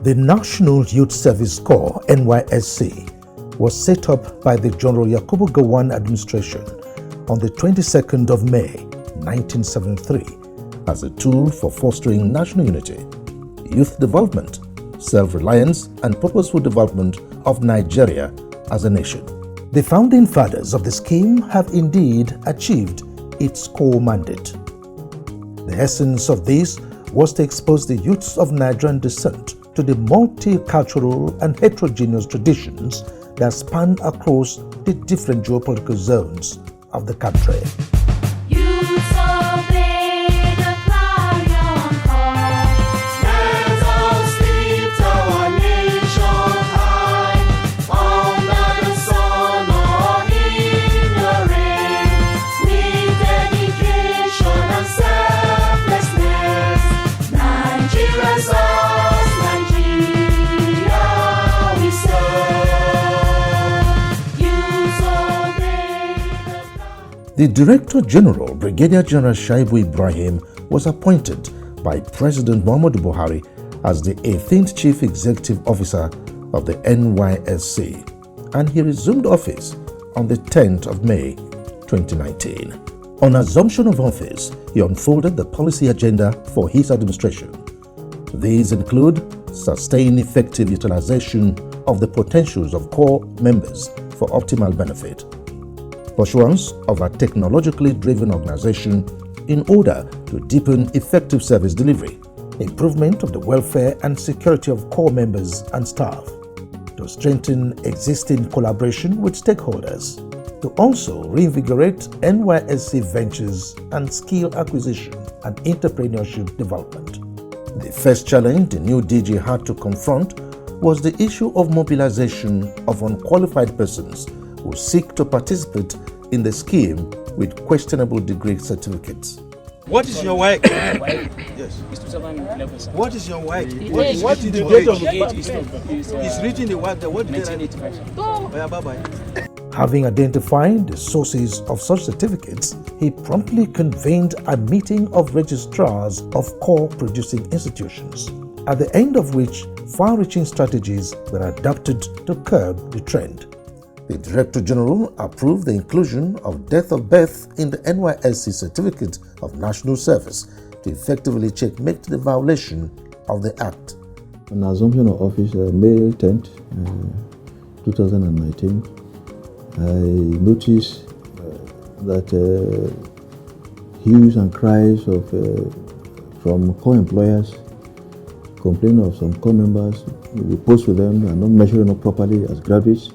The National Youth Service Corps, NYSC, was set up by the General Yakubu Gowon administration on the 22nd of May, 1973, as a tool for fostering national unity, youth development, self-reliance, and purposeful development of Nigeria as a nation. The founding fathers of the scheme have indeed achieved its core mandate. The essence of this was to expose the youths of Nigerian descent to the multicultural and heterogeneous traditions that span across the different geopolitical zones of the country. The Director General, Brigadier General Shuaibu Ibrahim, was appointed by President Muhammadu Buhari as the 18th Chief Executive Officer of the NYSC, and he resumed office on the 10th of May 2019. On assumption of office, he unfolded the policy agenda for his administration. These include sustained effective utilization of the potentials of core members for optimal benefit, pursuance of a technologically driven organization in order to deepen effective service delivery, improvement of the welfare and security of core members and staff, to strengthen existing collaboration with stakeholders, to also reinvigorate NYSC ventures and skill acquisition and entrepreneurship development. The first challenge the new DG had to confront was the issue of mobilization of unqualified persons who seek to participate in the scheme with questionable degree certificates. What is your work? Yes. What is your work? What is the date of the birth? It's written in the work. What did they write? Bye-bye. Having identified the sources of such certificates, he promptly convened a meeting of registrars of core producing institutions, at the end of which far-reaching strategies were adopted to curb the trend. The Director General approved the inclusion of date of birth in the NYSC Certificate of National Service to effectively checkmate the violation of the Act. On assumption of office, May 10th, 2019, I noticed that hues and cries from core employers complaining of some core members. We post with them and not measuring up properly as graduates.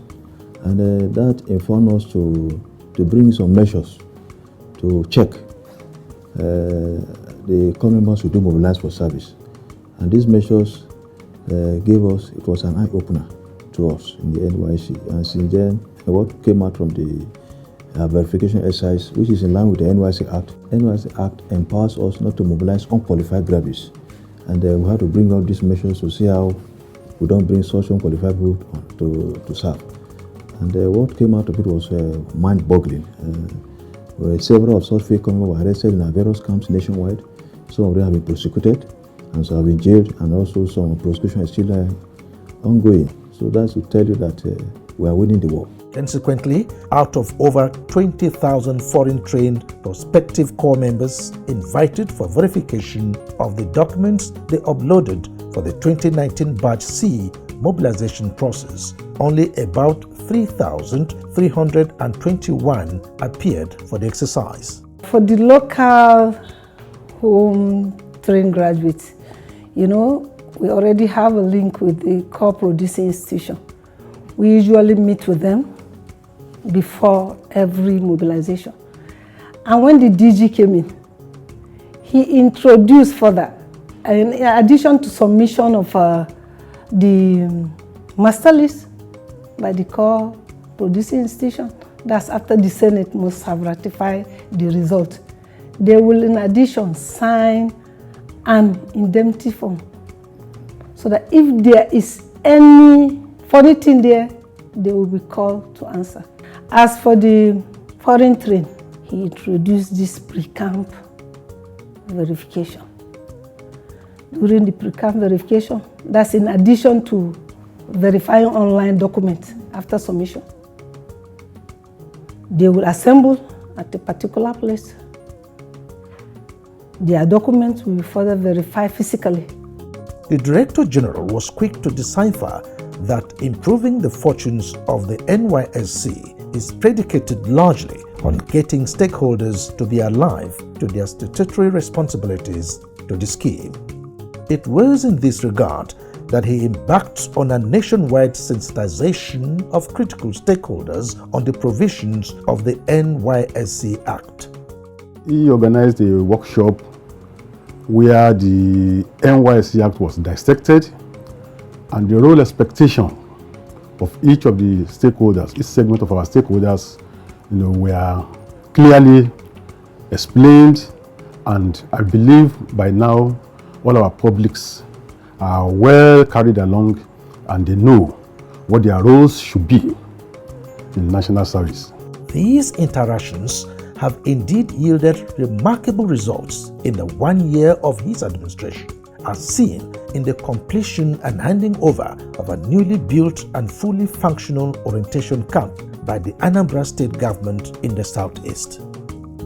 And that informed us to bring some measures to check the core members who do mobilize for service. And these measures it was an eye-opener to us in the NYSC. And since then, what came out from the verification exercise, which is in line with the NYSC Act. NYSC Act empowers us not to mobilize unqualified graduates. And we have to bring out these measures to see how we don't bring such unqualified group to serve. And what came out of it was mind-boggling. Several of such fake members were arrested in our various camps nationwide. Some of them have been prosecuted, and some have been jailed, and also some prosecution is still ongoing. So that's to tell you that we are winning the war. Consequently, out of over 20,000 foreign-trained prospective core members invited for verification of the documents they uploaded for the 2019 Batch C mobilization process, only about 3,321 appeared for the exercise. For the local home trained graduates, we already have a link with the core producing institution. We usually meet with them before every mobilization. And when the DG came in, he introduced further, in addition to submission of the master list by the core producing institution, that's after the Senate must have ratified the result. They will in addition sign an indemnity form, so that if there is any funny thing there, they will be called to answer. As for the foreign train, he introduced this pre-camp verification. during the pre-camp verification. That's in addition to verifying online documents after submission. They will assemble at a particular place. Their documents will be further verified physically. The Director General was quick to decipher that improving the fortunes of the NYSC is predicated largely on getting stakeholders to be alive to their statutory responsibilities to the scheme. It was in this regard that he embarked on a nationwide sensitization of critical stakeholders on the provisions of the NYSC Act. He organized a workshop where the NYSC Act was dissected and the role expectation of each of the stakeholders, each segment of our stakeholders, were clearly explained, and I believe by now all our publics are well carried along and they know what their roles should be in national service. These interactions have indeed yielded remarkable results in the 1 year of his administration, as seen in the completion and handing over of a newly built and fully functional orientation camp by the Anambra State government in the southeast.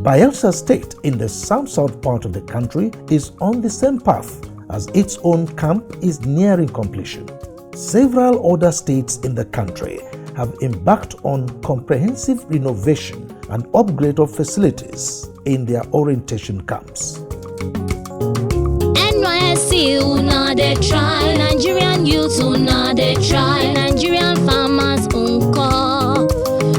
Bayelsa State in the south part of the country is on the same path as its own camp is nearing completion. Several other states in the country have embarked on comprehensive renovation and upgrade of facilities in their orientation camps. NYSC, una they try, Nigerian youths, una they try, Nigerian farmers, unko,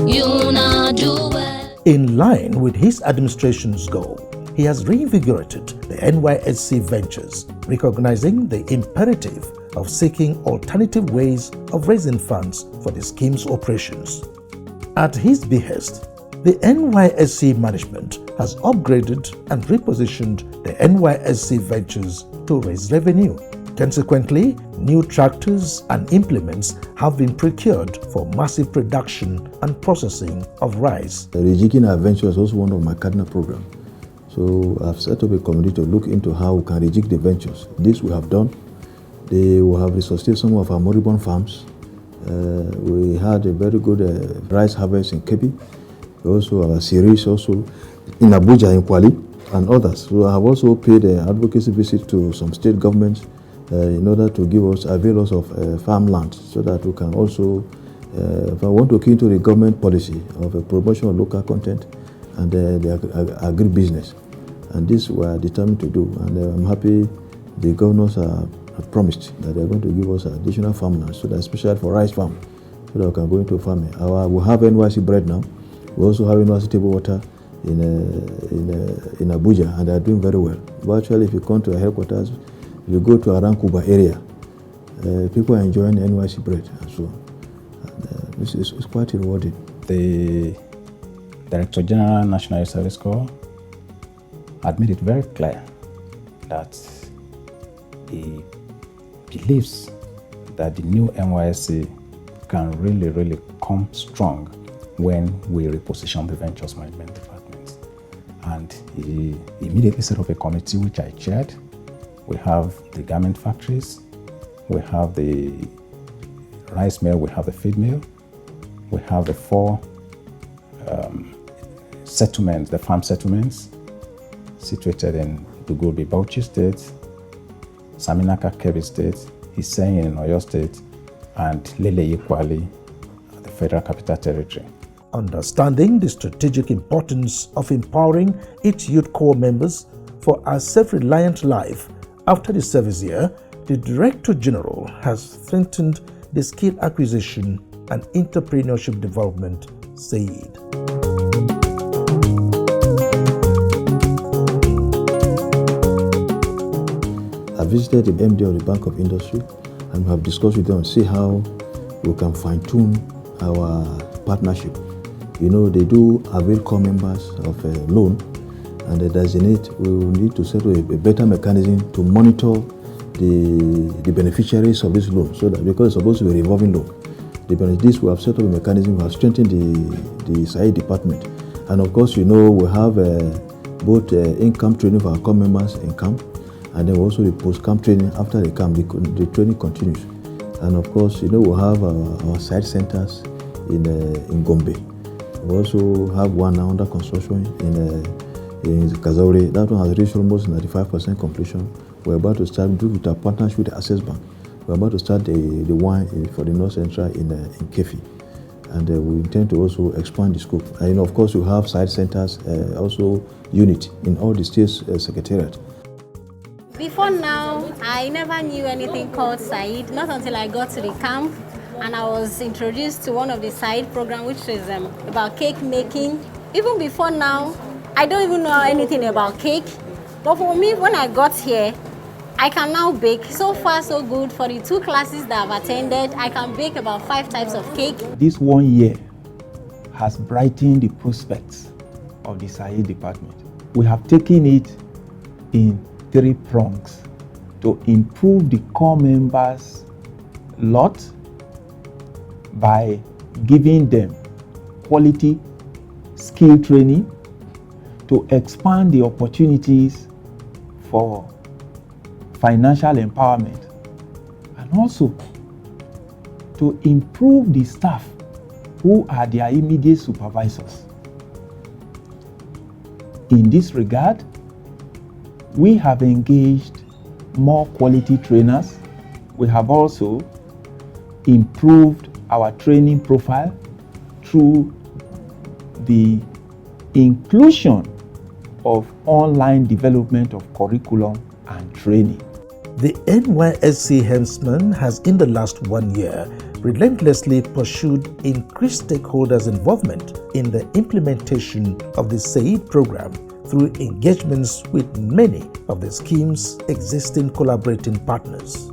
you na do well. In line with his administration's goal, he has reinvigorated the NYSC ventures, recognizing the imperative of seeking alternative ways of raising funds for the scheme's operations. At his behest, the NYSC management has upgraded and repositioned the NYSC ventures to raise revenue. Consequently, new tractors and implements have been procured for massive production and processing of rice. Rejigging our venture is also one of my cardinal programs. So I've set up a committee to look into how we can rejig the ventures. This we have done. They will have resuscitated some of our moribund farms. We had a very good rice harvest in Kebbi. We also have a series also in Abuja, in Kwali, and others. So I have also paid an advocacy visit to some state governments in order to avail us of farmland, so that we can also, if I want to key into the government policy of a promotion of local content and the agribusiness. And this we are determined to do. And I'm happy the governors have promised that they are going to give us additional farmland, so that especially for rice farm, so that we can go into farming. We have NYSC bread now. We also have NYSC table water in Abuja, and they are doing very well. But actually, if you come to our headquarters, if you go to around Kuba area, people are enjoying NYSC bread and so on. This is quite rewarding. The Director General National Youth Service Corps had made it very clear that he believes that the new NYSC can really come strong when we reposition the Ventures Management Department. And he immediately set up a committee which I chaired. We have the garment factories, we have the rice mill, we have the feed mill, we have the 4 settlements, the farm settlements situated in Dugobe, Bauchi State, Saminaka, Kebbi State, Iseyin in Oyo State, and Lele Kwali, the Federal Capital Territory. Understanding the strategic importance of empowering its youth corps members for a self-reliant life after the service year, the Director General has strengthened the skill acquisition and entrepreneurship development, SAID. I visited the MD of the Bank of Industry, and we have discussed with them and see how we can fine-tune our partnership. You know, they do avail core members of a loan, and they designate we will need to set up a better mechanism to monitor the beneficiaries of this loan, so that because it's supposed to be a revolving loan. This we have set up a mechanism, we have strengthened the SAID department. And of course, you know, we have both income training for our core members in camp, And then also the post-camp training. After the camp, the training continues. And of course, we'll have our site centers in Gombe. We also have one now under construction in Kazaure. That one has reached almost 95% completion. We're about to start, due to our partnership with the Access Bank, we're about to start the one for the North Central in Kefi. And we intend to also expand the scope. And of course, we have site centers, also unit in all the states secretariat. Before now, I never knew anything called Said, not until I got to the camp and I was introduced to one of the Said program, which is about cake making. Even before now, I don't even know anything about cake. But for me, when I got here, I can now bake. So far, so good. For the 2 classes that I've attended, I can bake about 5 types of cake. This 1 year has brightened the prospects of the Said department. We have taken it in 3 prongs to improve the core members' lot by giving them quality skill training, to expand the opportunities for financial empowerment, and also to improve the staff who are their immediate supervisors. In this regard, we have engaged more quality trainers. We have also improved our training profile through the inclusion of online development of curriculum and training. The NYSC helmsman has in the last 1 year relentlessly pursued increased stakeholders' involvement in the implementation of the SAID program through engagements with many of the scheme's existing collaborating partners.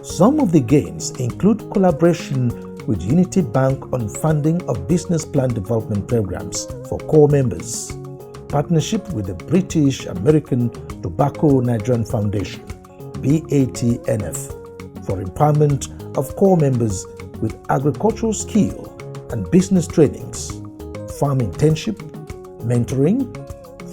Some of the gains include collaboration with Unity Bank on funding of business plan development programs for core members, partnership with the British American Tobacco Nigerian Foundation, BATNF, for empowerment of core members with agricultural skill and business trainings, farm internship, mentoring,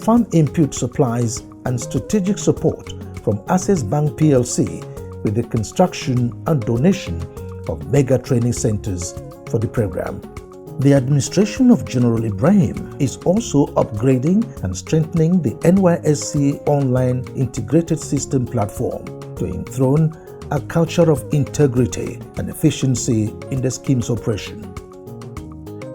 farm input supplies, and strategic support from Access Bank PLC with the construction and donation of mega training centers for the program. The administration of General Ibrahim is also upgrading and strengthening the NYSC online integrated system platform to enthrone a culture of integrity and efficiency in the scheme's operation.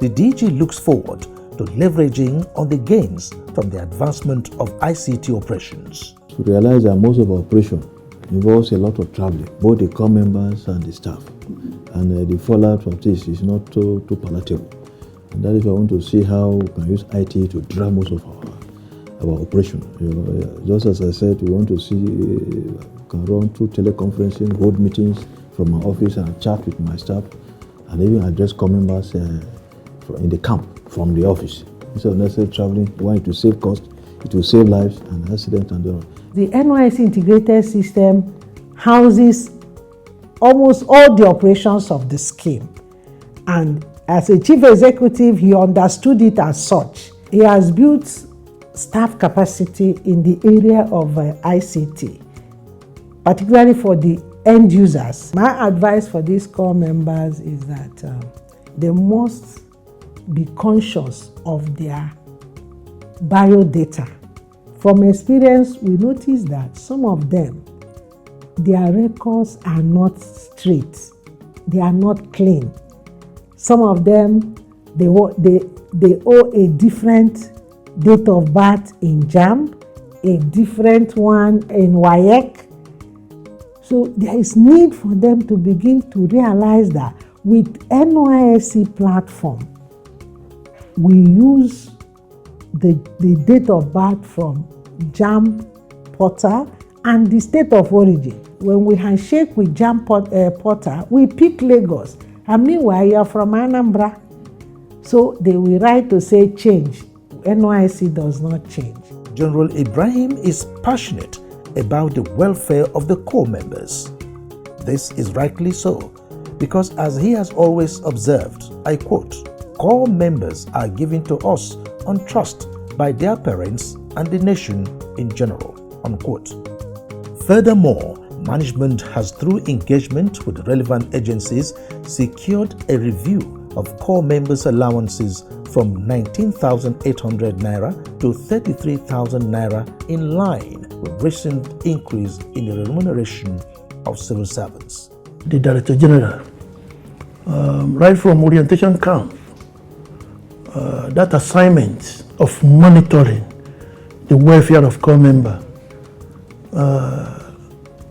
The DG looks forward to leveraging on the gains from the advancement of ICT operations. To realize that most of our operation involves a lot of traveling, both the core members and the staff. And the fallout of this is not too palatable. And that is why I want to see how we can use IT to drive most of our operation. Just as I said, we want to see can run through teleconferencing, hold meetings from my office and chat with my staff, and even address core members in the camp from the office. Instead of necessarily traveling, we want it to save cost, it will save lives and accidents and all. The NYSC integrated system houses almost all the operations of the scheme. And as a chief executive, he understood it as such. He has built staff capacity in the area of ICT, particularly for the end users. My advice for these core members is that they must be conscious of their biodata. From experience, we notice that some of them, their records are not straight. They are not clean. Some of them, they owe a different date of birth in JAM, a different one in WAEC. So there is need for them to begin to realize that with NYSC platform, we use the date of birth from JAM portal and the state of origin. When we handshake with JAM portal, we pick Lagos. And meanwhile, you are from Anambra. So they will write to say change. NYSC does not change. General Ibrahim is passionate about the welfare of the core members. This is rightly so, because as he has always observed, I quote, "Core members are given to us on trust by their parents and the nation in general," unquote. Furthermore, management has, through engagement with relevant agencies, secured a review of core members' allowances from 19,800 naira to 33,000 naira, in line with recent increase in the remuneration of civil servants. The Director General, right from orientation camp, that assignment of monitoring the welfare of core member,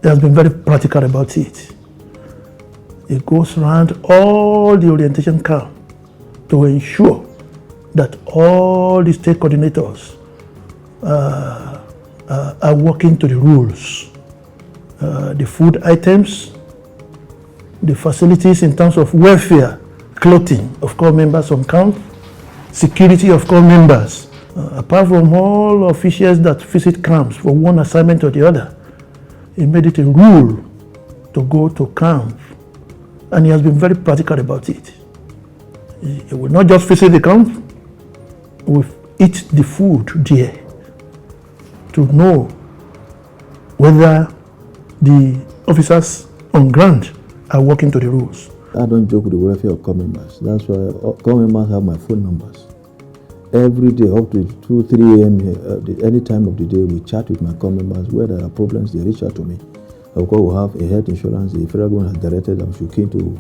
he has been very practical about it. It goes around all the orientation camp to ensure that all the state coordinators are working to the rules. The food items, the facilities in terms of welfare, clothing of core members on camp, security of core members. Apart from all officials that visit camps for one assignment or the other, he made it a rule to go to camp, and he has been very practical about it. He will not just visit the camp, he will eat the food there to know whether the officers on ground are working to the rules. I don't joke with the welfare of core members. That's why core members have my phone numbers. Every day, up to 2, 3 a.m., any time of the day, we chat with my core members. Where there are problems, they reach out to me. Of course, we have a health insurance. The federal government has directed that we should key to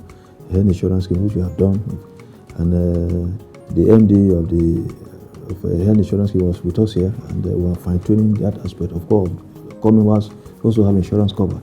a health insurance scheme, which we have done. And the MD of the health insurance scheme was with us here, and we are fine-tuning that aspect. Of course, core members also have insurance cover.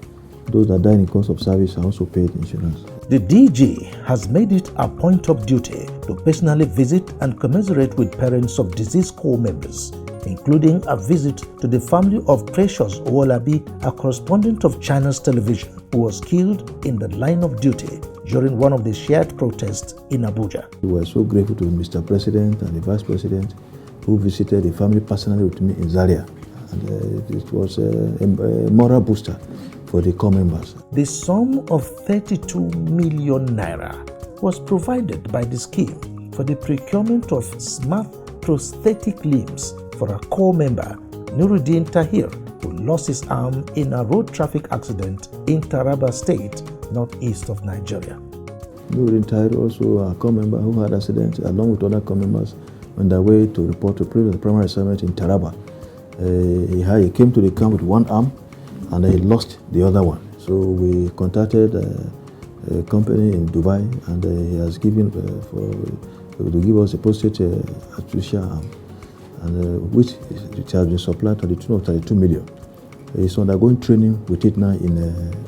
Those that die in course of service are also paid insurance. The DG has made it a point of duty to personally visit and commiserate with parents of deceased corps members, including a visit to the family of Precious Owolabi, a correspondent of China's television, who was killed in the line of duty during one of the shared protests in Abuja. We were so grateful to Mr. President and the Vice President who visited the family personally with me in Zaria. And it was a moral booster for the core members. The sum of 32 million naira was provided by the scheme for the procurement of smart prosthetic limbs for a core member, Nuruddin Tahir, who lost his arm in a road traffic accident in Taraba State, northeast of Nigeria. Nuruddin Tahir, also a core member who had accident along with other core members on their way to report to previous primary assignment in Taraba. He came to the camp with one arm and he lost the other one. So we contacted a company in Dubai, and he has given to give us a prostate artificial arm, and which it has been supplied to the tune of 32 million. He's undergoing training with it now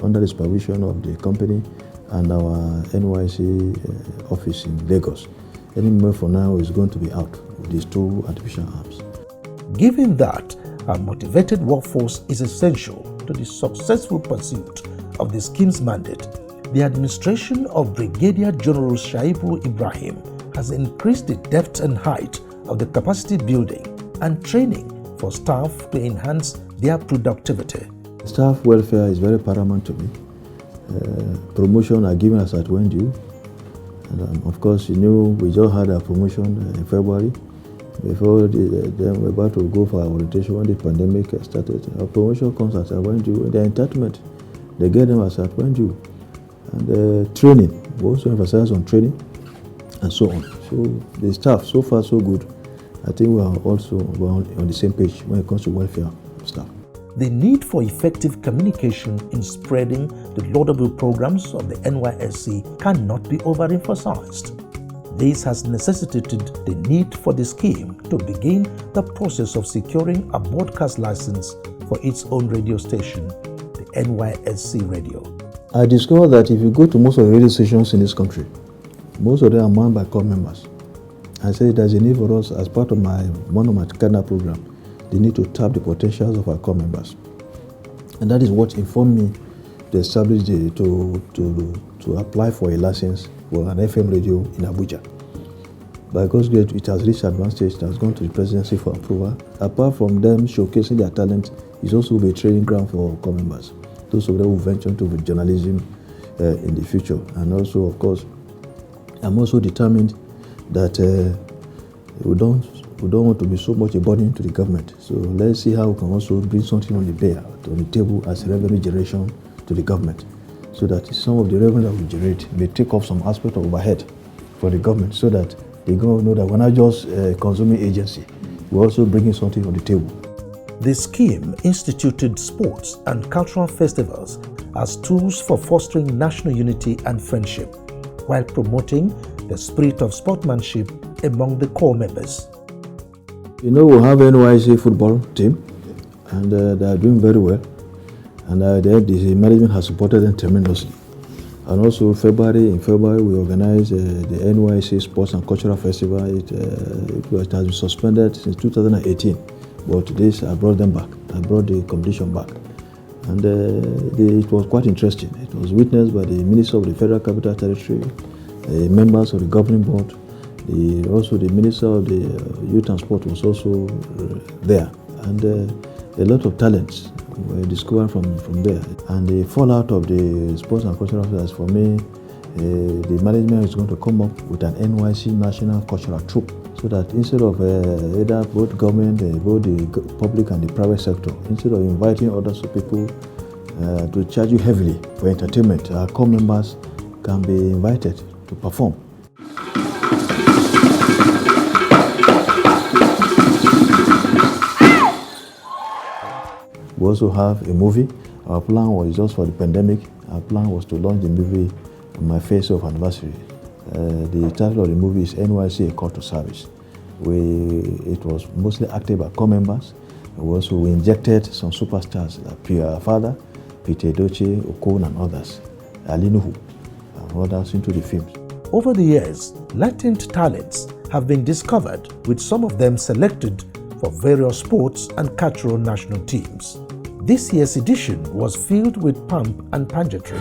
under the supervision of the company and our NYSC office in Lagos. Any moment for now is going to be out with these 2 artificial arms. Given that a motivated workforce is essential to the successful pursuit of the scheme's mandate, the administration of Brigadier General Shuaibu Ibrahim has increased the depth and height of the capacity building and training for staff to enhance their productivity. Staff welfare is very paramount to me. Promotion are given us at when due. And of course, we just had a promotion in February. Before they were about to go for our orientation when the pandemic started. Our promotion comes as when due. The entitlement, they get them as at when due. And training, we also emphasize on training and so on. So the staff, so far so good. I think we are also on the same page when it comes to welfare staff. The need for effective communication in spreading the laudable programs of the NYSC cannot be overemphasized. This has necessitated the need for the scheme to begin the process of securing a broadcast license for its own radio station, the NYSC Radio. I discovered that if you go to most of the radio stations in this country, most of them are manned by core members. I said there's a need for us, as part of one of my Canada program, the need to tap the potentials of our core members. And that is what informed me to establish to apply for a license for an FM radio in Abuja. By God's grace, it has reached advanced stage. It has gone to the presidency for approval. Apart from them showcasing their talent, it's also a training ground for core members. Those of them who venture into journalism in the future. And also, of course, I'm also determined that we don't we don't want to be so much a burden to the government. So let's see how we can also bring something on the table as revenue generation to the government, so that some of the revenue that we generate may take off some aspect of overhead for the government, so that the government know that we're not just a consuming agency, we're also bringing something on the table. The scheme instituted sports and cultural festivals as tools for fostering national unity and friendship, while promoting the spirit of sportsmanship among the core members. We have an NYSC football team, and they are doing very well, and the management has supported them tremendously. And also in February we organized the NYSC Sports and Cultural Festival. It has been suspended since 2018, but I brought them back. I brought the competition back, and it was quite interesting. It was witnessed by the Minister of the Federal Capital Territory, members of the governing board, also the Minister of the Youth and Sport was also there, and a lot of talents were discovered from there. And the fallout of the sports and cultural affairs, for me, the management is going to come up with an NYSC national cultural troupe, so that instead of either both government, both the public and the private sector, instead of inviting other people to charge you heavily for entertainment, our core members can be invited to perform. We also have a movie. Our plan was just for the pandemic. Our plan was to launch the movie on my face of anniversary. The title of the movie is NYSC: A Call to Service. It was mostly acted by core members. We injected some superstars like Pierre Father, Peter Doche, Okon and others, Alinuhu and others into the films. Over the years, latent talents have been discovered, with some of them selected for various sports and cultural national teams. This year's edition was filled with pomp and pageantry.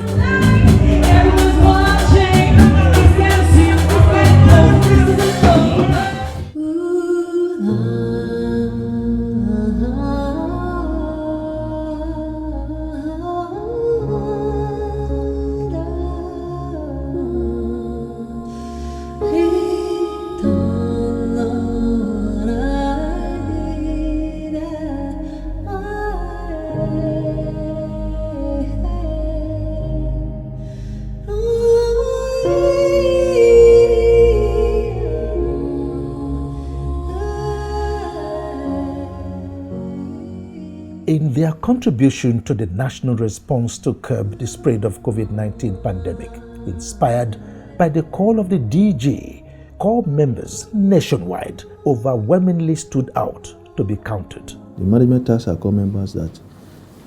In their contribution to the national response to curb the spread of COVID-19 pandemic, inspired by the call of the DG, core members nationwide overwhelmingly stood out to be counted. The management tasked our core members that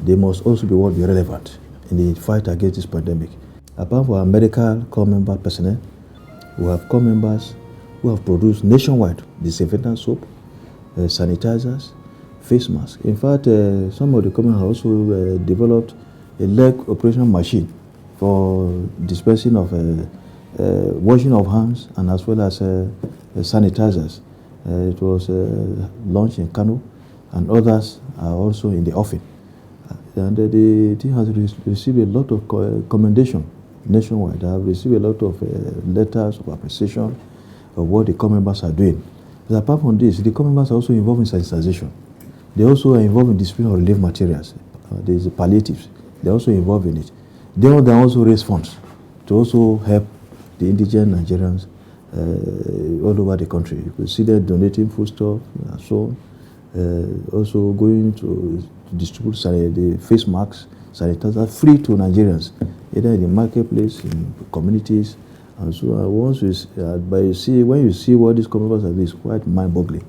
they must also be relevant in the fight against this pandemic. Apart from our medical core member personnel, we have core members who have produced nationwide disinfectant soap, sanitizers, face masks. In fact, some of the core members have also developed a leg operation machine for dispensing of washing of hands and as well as sanitizers. It was launched in Kano, and others are also in the offing. And the team has received a lot of commendation nationwide. They have received a lot of letters of appreciation of what the core members are doing. But apart from this, the core members are also involved in sensitization. They also are involved in distribution of relief materials. There's palliatives. They're also involved in it. They also raise funds to also help the indigent Nigerians all over the country. You could see them donating foodstuff and so on. Also going to distribute the face masks, sanitizers free to Nigerians, either in the marketplace, in communities, and so on. Once when you see what these communities are doing, it's quite mind-boggling.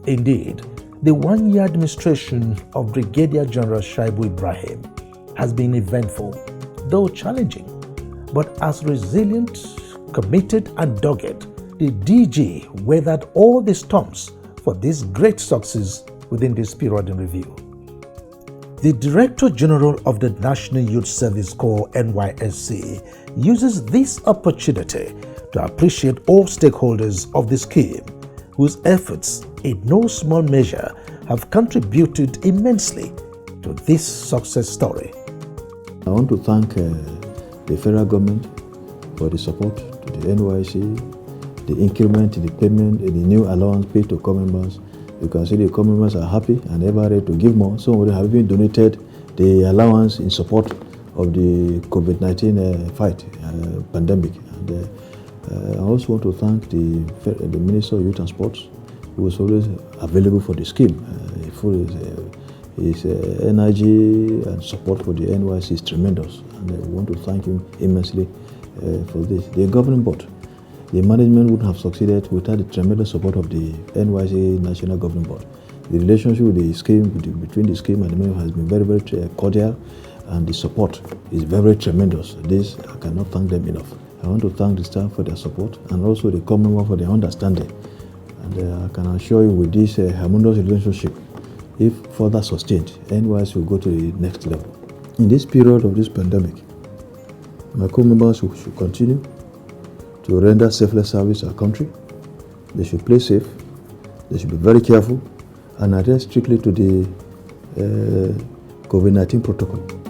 Indeed, the one-year administration of Brigadier General Shuaibu Ibrahim has been eventful, though challenging, but as resilient, committed and dogged, the DG weathered all the storms for this great success within this period in review. The Director General of the National Youth Service Corps, NYSC, uses this opportunity to appreciate all stakeholders of the scheme, whose efforts, in no small measure, have contributed immensely to this success story. I want to thank the federal government for the support to the NYSC, the increment, the payment, the new allowance paid to corps members. You can see the corps members are happy and ever ready to give more. Some of them have even donated the allowance in support of the COVID-19 fight, pandemic. And I also want to thank the Minister of Youth and Sports, who was always available for the scheme. His energy and support for the NYSC is tremendous, and we want to thank him immensely for this. The governing board, the management wouldn't have succeeded without the tremendous support of the NYSC National Governing Board. The relationship with the scheme, between the scheme and the management has been very, very cordial, and the support is very, very tremendous. This, I cannot thank them enough. I want to thank the staff for their support and also the corps members for their understanding. And I can assure you, with this harmonious relationship, if further sustained, NYSC will go to the next level. In this period of this pandemic, my corps members should continue to render selfless service to our country. They should play safe, they should be very careful, and adhere strictly to the COVID-19 protocol.